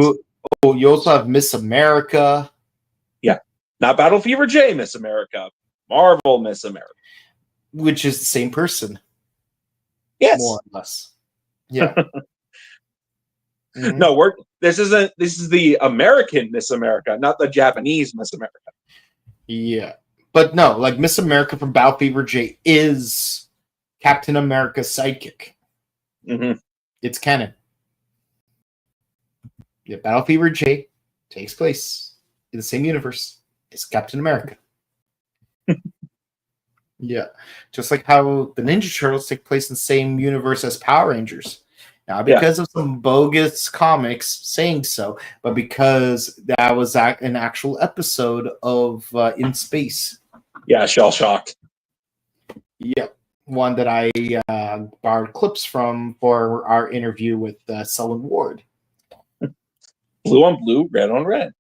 Oh, you also have Miss America. Yeah, not Battle Fever J Miss America, Marvel Miss America, which is the same person. Yes, more or less. Yeah. No, this is the American Miss America, not the Japanese Miss America. Yeah, but no, like Miss America from Battle Fever J is Captain America's sidekick. Mm-hmm. It's canon. Yeah, Battle Fever J takes place in the same universe as Captain America. Yeah, just like how the Ninja Turtles take place in the same universe as Power Rangers. Not because of some bogus comics saying so, but because that was an actual episode of In Space. Yeah, shell shocked. Yep, one that I borrowed clips from for our interview with Selwyn Ward. Blue on blue, red on red.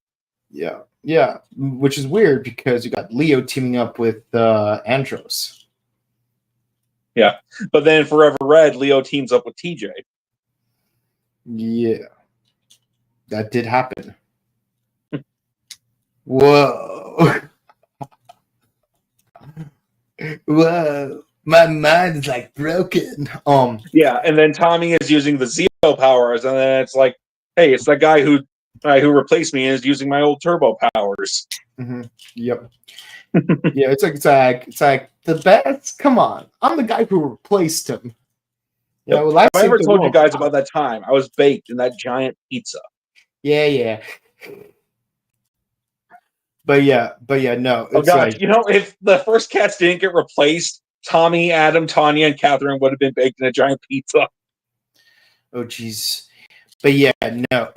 Yeah, which is weird because you got Leo teaming up with Andros. Yeah, but then Forever Red, Leo teams up with TJ. Yeah, that did happen. Whoa. Whoa. My mind is like broken. Yeah, and then Tommy is using the Zeo powers, and then it's like, hey, it's that guy who replaced me and is using my old turbo powers. Mm-hmm. Yep. Yeah, it's like the best. Come on, I'm the guy who replaced him. Yeah, well, I ever told you guys about that time I was baked in that giant pizza. Yeah. But yeah, no. Oh gosh, if the first cats didn't get replaced, Tommy, Adam, Tanya, and Catherine would have been baked in a giant pizza. Oh jeez. But yeah, no.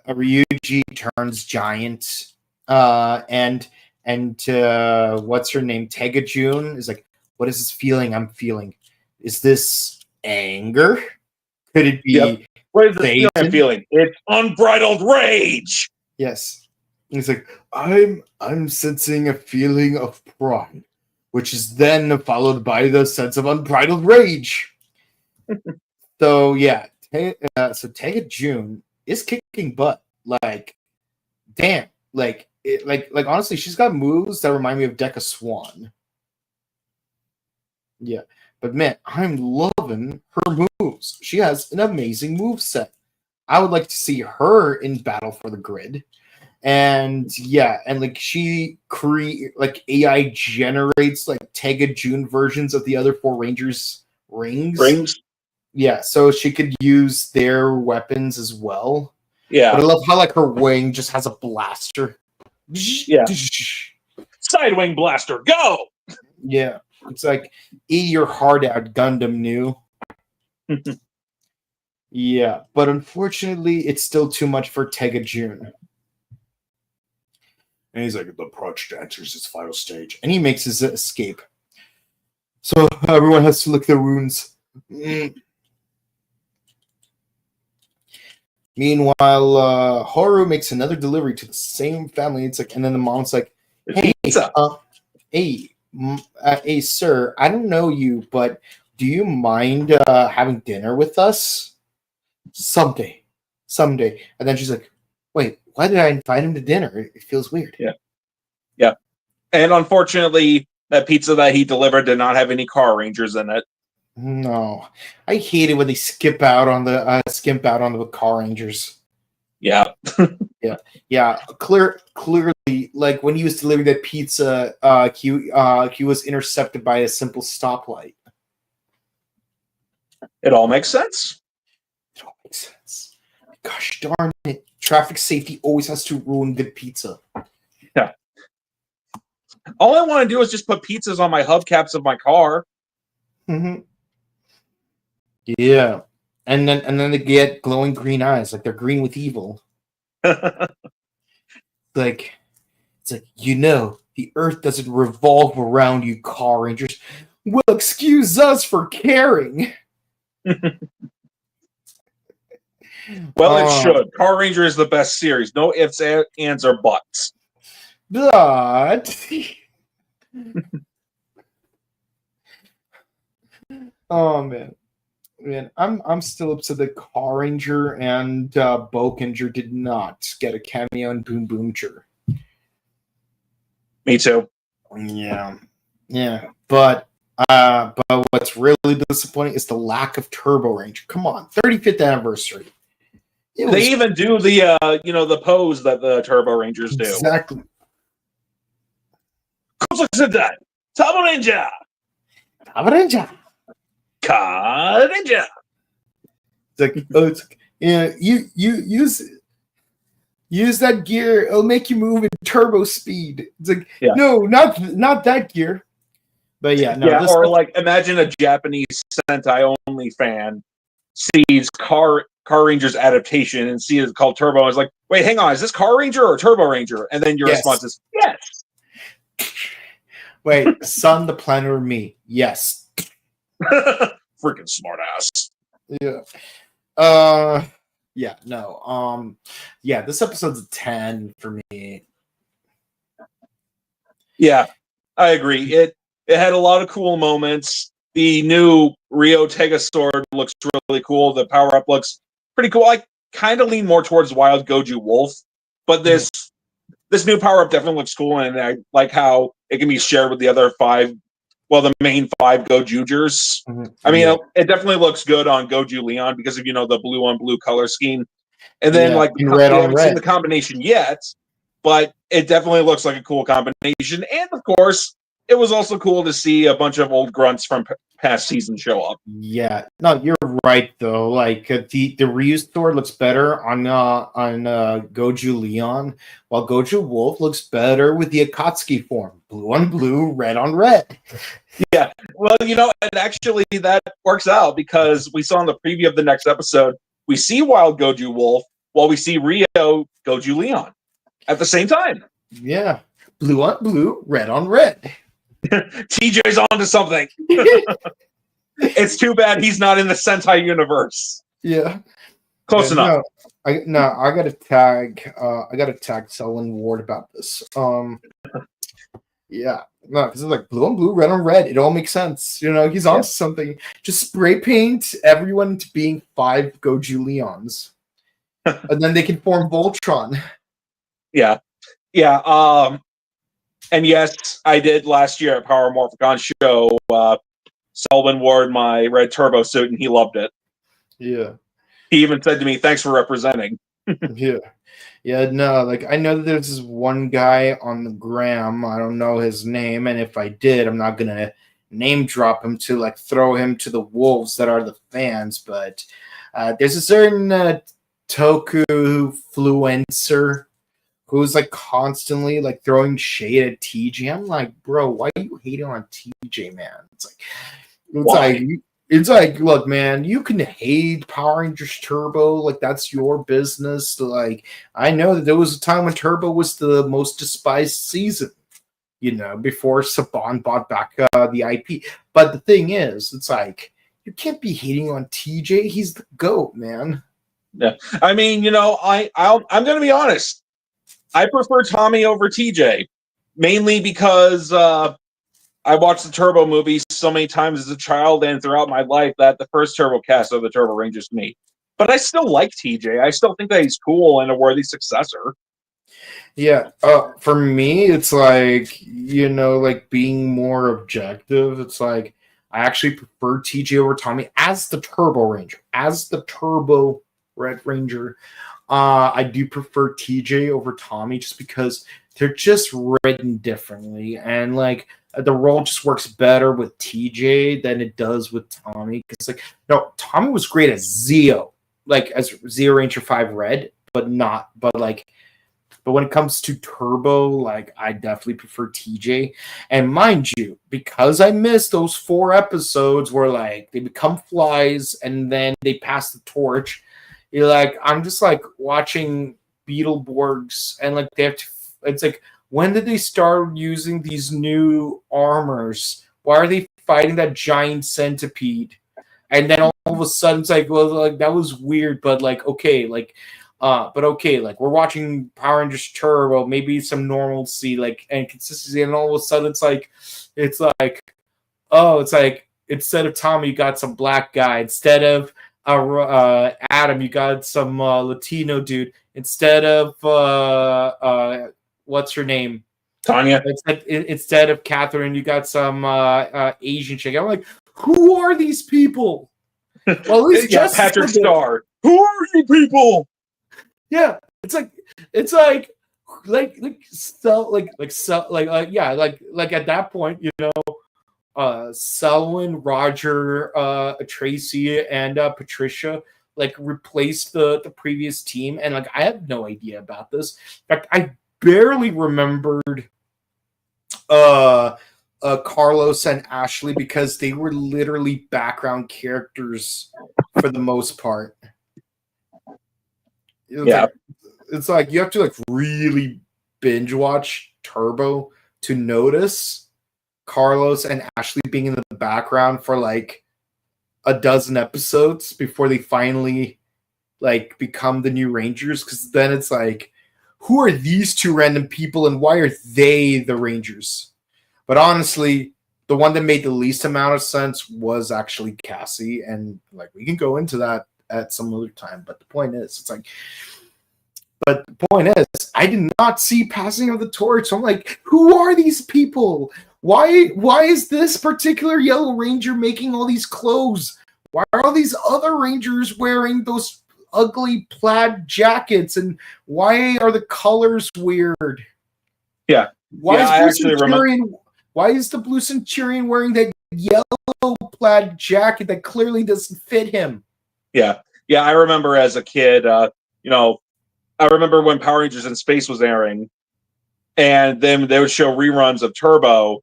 Ryuji turns giant, and what's her name? Tega June is like, what is this feeling I'm feeling? Is this anger? Could it be? Yep. What is this feeling I'm feeling? It's unbridled rage. Yes. He's like, I'm sensing a feeling of pride, which is then followed by the sense of unbridled rage. So yeah, so Tega June is kicking butt. Like, damn, like honestly, she's got moves that remind me of Deca Swan. Yeah, but man, I'm loving her moves. She has an amazing move set. I would like to see her in Battle for the Grid. And yeah, and like she AI generates like Tega June versions of the other four Rangers rings. Yeah, so she could use their weapons as well. Yeah, but I love how like her wing just has a blaster. Yeah, Sidewing blaster, go! Yeah, it's like eat your heart out, Gundam New. Yeah, but unfortunately, it's still too much for Tega June. And he's like, the project enters its final stage. And he makes his escape. So everyone has to lick their wounds. Meanwhile, Haru makes another delivery to the same family. It's like, and then the mom's like, hey, hey, sir, I don't know you, but do you mind having dinner with us? Someday. And then she's like, wait, why did I invite him to dinner? It feels weird. Yeah. And unfortunately, that pizza that he delivered did not have any Car Rangers in it. No, I hate it when they skimp out on the Car Rangers. Yeah. Yeah. Clearly, like when he was delivering that pizza, he was intercepted by a simple stoplight. It all makes sense. Gosh darn it! Traffic safety always has to ruin good pizza. Yeah. All I want to do is just put pizzas on my hubcaps of my car. Mm-hmm. Yeah, and then they get glowing green eyes, like they're green with evil. Like, it's like, the Earth doesn't revolve around you, Car Rangers. Well, excuse us for caring. Well, it should. Car Ranger is the best series. No ifs, ands, or buts. But oh man. Man, I'm still upset that Car Ranger and Bokinger did not get a cameo in Boom Boomcher. Me too. Yeah, but what's really disappointing is the lack of Turbo Ranger. Come on, 35th anniversary. They even do the the pose that the Turbo Rangers do. Exactly. Turbo Ranger. Turbo Ranger. Car Ranger. It's like, yeah, you use that gear. It'll make you move in turbo speed. It's like, no, not that gear. But yeah, no. Yeah, or like imagine a Japanese Sentai only fan sees Car Ranger's adaptation and sees it called Turbo. And is like, wait, hang on, is this Car Ranger or Turbo Ranger? And then your response is yes. Wait, Sun, the planet, or me? Yes. Freaking smartass. Yeah. Yeah, no. Yeah, this episode's a 10 for me. Yeah, I agree. It had a lot of cool moments. The new Rio Tega sword looks really cool. The power up looks pretty cool. I kind of lean more towards Wild Goju Wolf, but this new power up definitely looks cool, and I like how it can be shared with the other 5. Well, the main 5 Gojoogers. I mean, it definitely looks good on Goju Leon because of the blue on blue color scheme, and then like we haven't seen the combination yet, but it definitely looks like a cool combination. And of course, it was also cool to see a bunch of old grunts from past seasons show up. Yeah, no, you're right though. Like the reused sword looks better on Goju Leon, while Goju Wolf looks better with the Akatsuki form, blue on blue, red on red. Yeah, well, and actually that works out because we saw in the preview of the next episode, we see Wild Goju Wolf while we see Rio Goju Leon at the same time. Yeah, blue on blue, red on red. TJ's onto something. It's too bad he's not in the Sentai universe. Yeah, close enough. I gotta tag Selwyn Ward about this. Yeah, no, because it's like blue on blue, red on red. It all makes sense. He's on something. Just spray paint everyone into being 5 Goju Leons, and then they can form Voltron. Yeah. And yes, I did last year at Power Morphicon show Selwyn Ward my red turbo suit, and he loved it. Yeah. He even said to me, "Thanks for representing." Yeah, no, like I know that there's this one guy on the gram. I don't know his name, and if I did, I'm not gonna name drop him to like throw him to the wolves that are the fans. But there's a certain Toku influencer who's like constantly like throwing shade at TJ. I'm like, bro, why are you hating on TJ, man? It's like, look, man, you can hate Power Rangers Turbo, like that's your business. Like, I know that there was a time when Turbo was the most despised season, before Saban bought back the IP. But the thing is, it's like you can't be hating on TJ. He's the GOAT, man. Yeah, I mean, I'm gonna be honest. I prefer Tommy over TJ, mainly because I watched the Turbo movies so many times as a child and throughout my life that the first Turbo cast are the Turbo Rangers to me. But I still like TJ. I still think that he's cool and a worthy successor. Yeah, for me, it's like, like being more objective. It's like I actually prefer TJ over Tommy as the Turbo Ranger, as the Turbo Red Ranger. I do prefer TJ over Tommy just because they're just written differently, and like the role just works better with TJ than it does with Tommy. Because like, no, Tommy was great as Zeo, like as Zeo Ranger 5 Red, but when it comes to Turbo, like I definitely prefer TJ. And mind you, because I missed those 4 episodes where like they become flies and then they pass the torch. You're like, I'm just like watching Beetleborgs and like they have to, it's like, when did they start using these new armors? Why are they fighting that giant centipede? And then all of a sudden it's like, well, like that was weird, but like, okay, like, like we're watching Power Rangers Turbo, maybe some normalcy, like, and consistency, and all of a sudden it's like, instead of Tommy, you got some black guy. Instead of Adam, you got some Latino dude. Instead of what's her name? Tanya. Instead of Catherine, you got some Asian chick. I'm like, who are these people? Well, at least yeah, Patrick Starr. Who are you people? Yeah, it's like at that point, Selwyn, Roger, Tracy, and Patricia like replaced the previous team, and like I had no idea about this. In fact, I barely remembered Carlos and Ashley because they were literally background characters for the most part. It's like you have to like really binge watch Turbo to notice Carlos and Ashley being in the background for like a dozen episodes before they finally like become the new Rangers. Because then it's like, who are these two random people and why are they the Rangers? But honestly, the one that made the least amount of sense was actually Cassie, and like we can go into that at some other time. But the point is, I did not see Passing of the Torch. So I'm like, who are these people? Why is this particular Yellow Ranger making all these clothes? Why are all these other Rangers wearing those ugly plaid jackets? And why are the colors weird? Yeah. Why is the Blue Centurion wearing that yellow plaid jacket that clearly doesn't fit him? Yeah. Yeah, I remember as a kid, I remember when Power Rangers in Space was airing, and then they would show reruns of Turbo,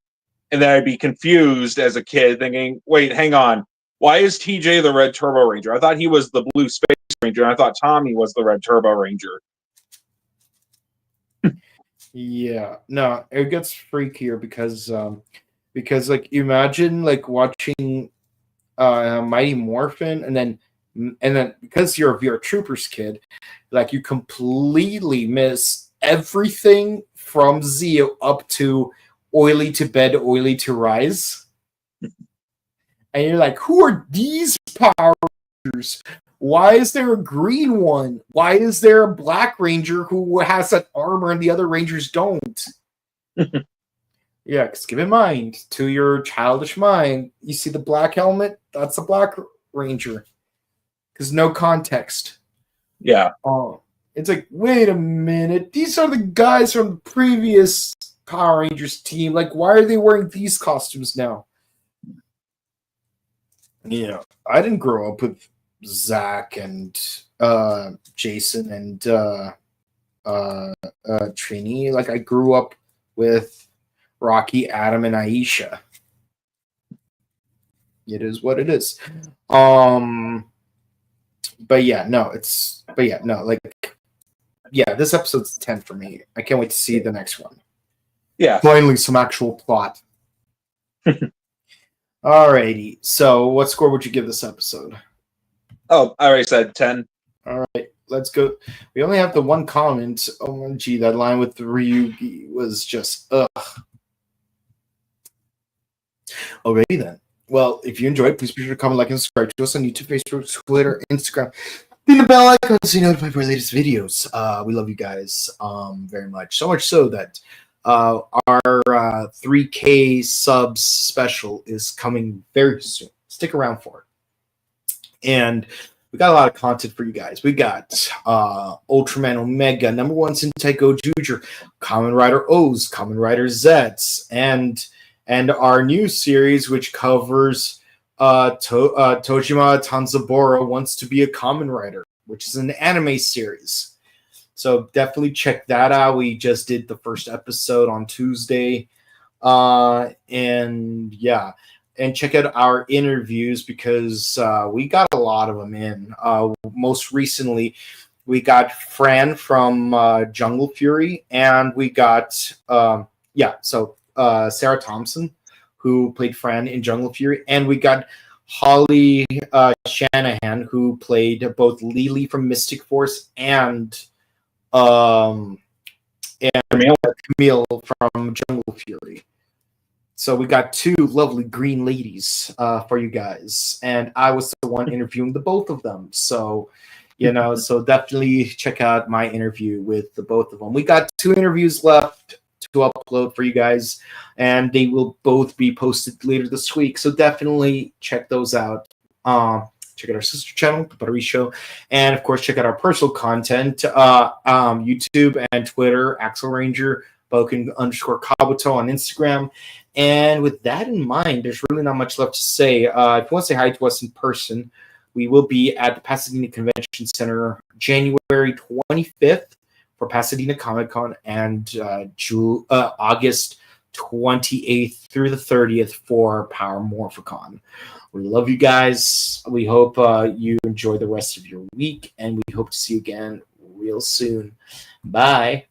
and then I'd be confused as a kid thinking, wait, hang on. Why is TJ the Red Turbo Ranger? I thought he was the Blue Space Ranger, and I thought Tommy was the Red Turbo Ranger. Yeah, no, it gets freakier because like imagine like watching Mighty Morphin and then because you're a VR Troopers kid, like you completely miss everything from Zeo up to Oily to Bed, Oily to Rise. And you're like, who are these Power Rangers? Why is there a green one? Why is there a black ranger who has that armor and the other rangers don't? Yeah, because keep in mind, to your childish mind, you see the black helmet? That's a black ranger. Because no context. Yeah. Oh, it's like, wait a minute. These are the guys from the previous Power Rangers team. Like, why are they wearing these costumes now? Yeah, I didn't grow up with Zach and Jason and Trini. Like, I grew up with Rocky, Adam, and Aisha. It is what it is. This episode's 10 for me. I can't wait to see the next one. Yeah. Finally, some actual plot. Alrighty. So, what score would you give this episode? Oh, I already said 10. All right, let's go. We only have the one comment. OMG, that line with Ryugi was just ugh. Alrighty then. Well, if you enjoyed, please be sure to comment, like, and subscribe to us on YouTube, Facebook, Twitter, Instagram. Hit the bell icon so you're notified for our latest videos. We love you guys very much. So much so that our 3K subs special is coming very soon. Stick around for it. And we got a lot of content for you guys. We got Ultraman Omega, No.1 Sentai Gozyuger, Kamen Rider O's, Kamen Rider Z's, and our new series, which covers Tojima Tanzaburo Wants to Be a Kamen Rider, which is an anime series. So definitely check that out. We just did the first episode on Tuesday. And check out our interviews because we got a lot of them in. Most recently, we got Fran from Jungle Fury, and we got Sarah Thompson, who played Fran in Jungle Fury, and we got Holly Shanahan, who played both Lily from Mystic Force and Camille from Jungle Fury. So we got two lovely green ladies for you guys, and I was the one interviewing the both of them. So, so definitely check out my interview with the both of them. We got 2 interviews left to upload for you guys, and they will both be posted later this week. So definitely check those out. Check out our sister channel, The Buttery Show, and of course check out our personal content, YouTube and Twitter, Axel Ranger, Boken_Kabuto on Instagram. And with that in mind, there's really not much left to say. If you want to say hi to us in person, we will be at the Pasadena Convention Center January 25th for Pasadena Comic Con, and August 28th through the 30th for Power Morphicon. We love you guys. We hope you enjoy the rest of your week, and we hope to see you again real soon. Bye.